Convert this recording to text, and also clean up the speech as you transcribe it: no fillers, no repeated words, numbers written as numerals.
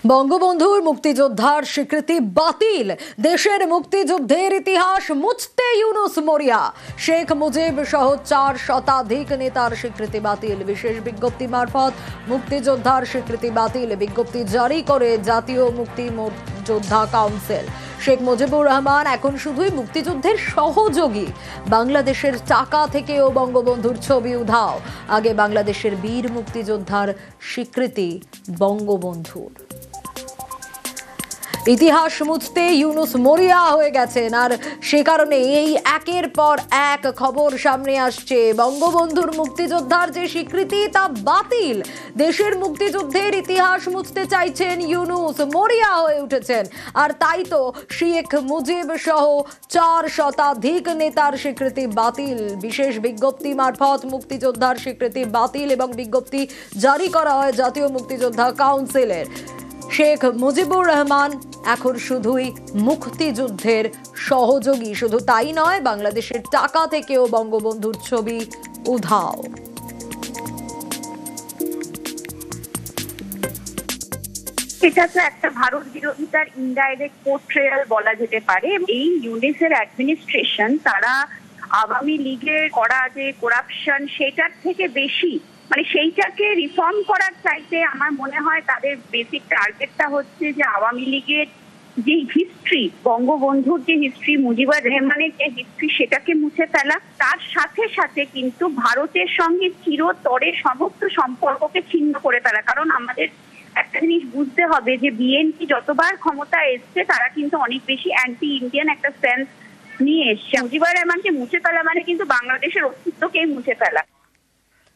বঙ্গবন্ধুর মুক্তিযোদ্ধার স্বীকৃতি বাতিল। দেশের মুক্তিযুদ্ধের ইতিহাস মুছতে ইউনূস মরিয়া। শেখ মুজিব সহ 4 শতাধিক নেতার স্বীকৃতি বাতিল। বিশেষ বিজ্ঞপ্তি মারফত মুক্তিযোদ্ধার স্বীকৃতি বাতিল বিজ্ঞপ্তি জারি করে জাতীয় মুক্তি যোদ্ধা কাউন্সিল। শেখ মুজিবুর রহমান এখন শুধুই মুক্তিযুদ্ধের সহযোগী। বাংলাদেশের টাকা থেকেও বঙ্গবন্ধুর ছবি উধাও। আগে বাংলাদেশের বীর মুক্তিযোদ্ধার স্বীকৃতি বঙ্গবন্ধুর। ইতিহাস মুছতে ইউনূস মরিয়া হয়ে গেছেন, আর সে কারণে এই একের পর এক খবর সামনে আসছে। বঙ্গবন্ধুর মুক্তিযোদ্ধার যে স্বীকৃতি তা বাতিল। দেশের মুক্তিযুদ্ধের ইতিহাস মুছতে চাইছেন ইউনূস, মরিয়া হয়ে উঠেছেন। আর তাই তো শেখ মুজিব সহ 4 শতাধিক নেতার স্বীকৃতি বাতিল। বিশেষ বিজ্ঞপ্তি মারফত মুক্তিযোদ্ধার স্বীকৃতি বাতিল এবং বিজ্ঞপ্তি জারি করা হয় জাতীয় মুক্তিযোদ্ধা কাউন্সিলের। শেখ মুজিবুর রহমান এখন শুধুই মুক্তিযুদ্ধের সহযোগী। শুধু তাই নয়, বাংলাদেশের টাকা থেকেও বঙ্গবন্ধুর ছবি উধাও। এটা তো একটা ভারত বিরোধিতার ইনডাইরেক্ট পোর্ট্রেয়াল বলা যেতে পারে। এই ইউনিসের অ্যাডমিনিস্ট্রেশন তারা আওয়ামী লীগের করা যে করাপশন সেটার থেকে বেশি সেইটাকে রিফর্ম করার চাইতে আমার মনে হয় তাদের বেসিক টার্গেটটা হচ্ছে যে আওয়ামী লীগের যে হিস্ট্রি, বঙ্গবন্ধুর যে হিস্ট্রি, মুজিবুর রহমানের যে হিস্ট্রি সেটাকে মুছে ফেলা। তার সাথে সাথে কিন্তু ভারতের সঙ্গে চিরতরে সমস্ত সম্পর্ককে ছিন্ন করে ফেলা। কারণ আমাদের একটা জিনিস বুঝতে হবে যে বিএনপি যতবার ক্ষমতায় এসছে তারা কিন্তু অনেক বেশি অ্যান্টি ইন্ডিয়ান একটা সেন্স নিয়ে এসছে। মুজিবুর রহমানকে মুছে ফেলা মানে কিন্তু বাংলাদেশের অস্তিত্বকেই মুছে ফেলা।